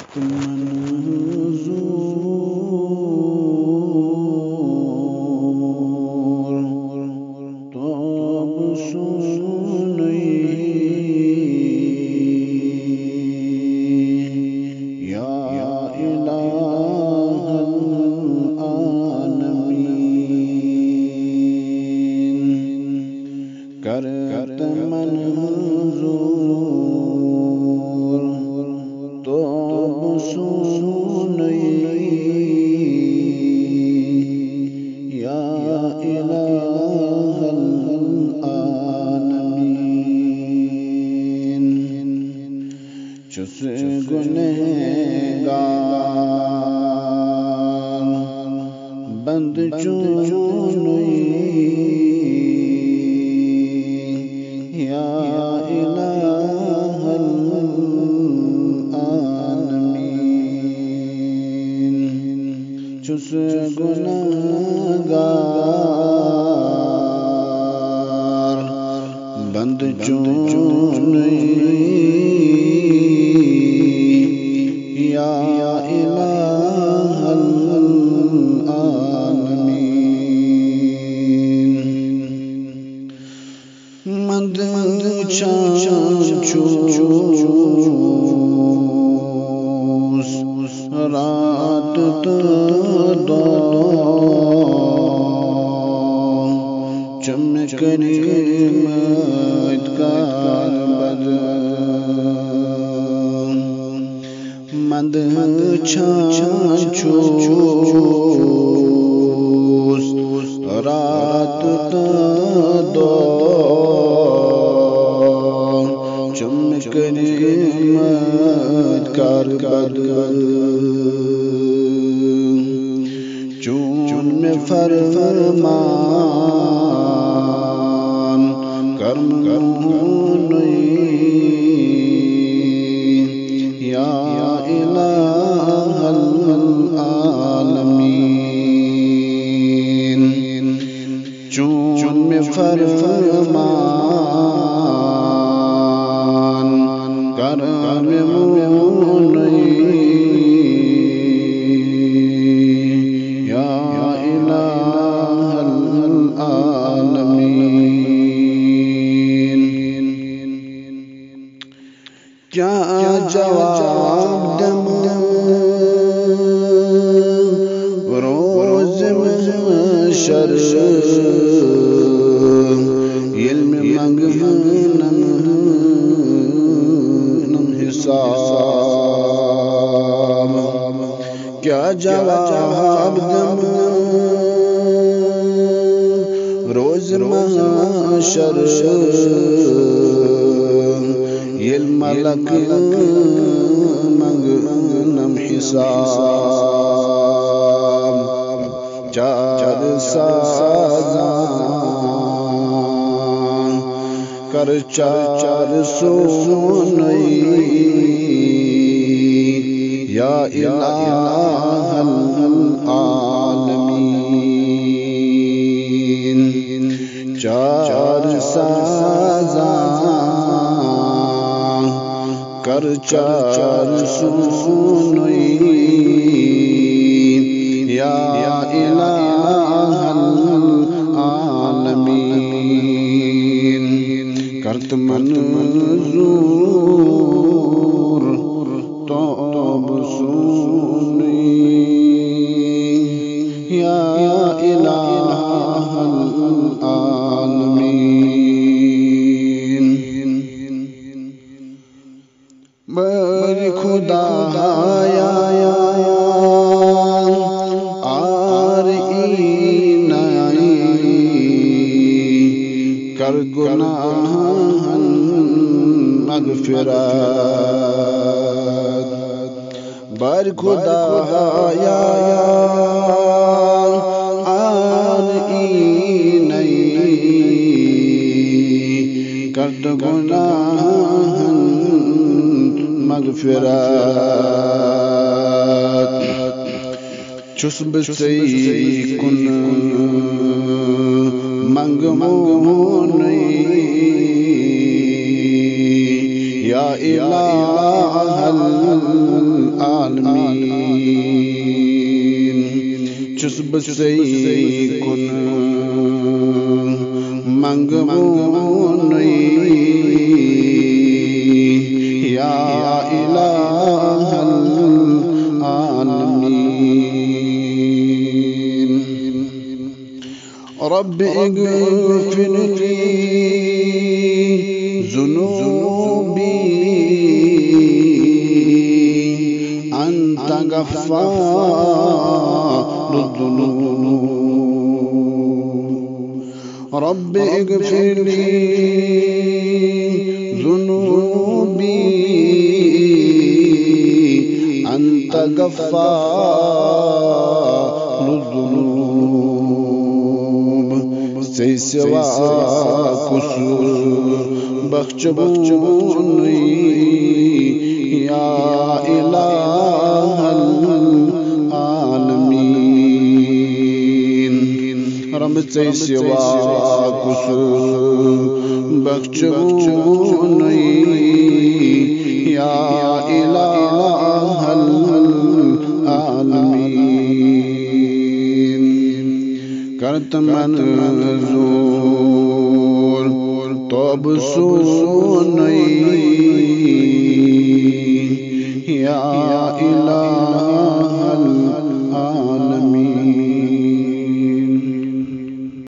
करत मंजूर तब सुनई या इलाहल आलमीन करत मंजूर तब सुनई या इलाहल आलमीन चुस गुनहगार बंद चुनई या इलाहल आलमीन चुस गुनहगार बंद चुनई या इलाहल आलमीन मंद चांचूस रात दो चमकने मदकार मंद चांचूस रात दो चमकने मदकार चून में फरमान कर्म या इलाहल आलमीन चून में फरमान कर्म या इलाहल आलमीन क्या जवाब दम रोज महशर इल्म मंगनम हिसाब क्या जवाब दम रोज महशर इल्म मंगनम हिसाब चार साज़ां कर चार सुनई या इलाहल आलमीन चार साज़ां कर चार सुनई या इलाहल आलमीन करत मंजूर तब सुनई या इलाहल आलमीन बर खुदाया कर गुनाहन मगफिरत बर खुदाया कर गुनाहन मगफिरत चुस्ब से कुन मंग या इलाहल आलमीन चुस्ब से कुन मंगबो या इलाहल आलमीन रब्बि इग़फ़िरली ज़ुनूबी अंत गफ़्फ़ारुज़्ज़ुनूब रब्बि इग़फ़िरली ज़ुनूबी अंत गफ़्फ़ारुज़्ज़ुनूब से सिवा कुसूर बख्शबो या इलाहल आलमीन रब से सिवा कुसूर बख्शबो या इलाहल आलमीन करत मंजूर तब सो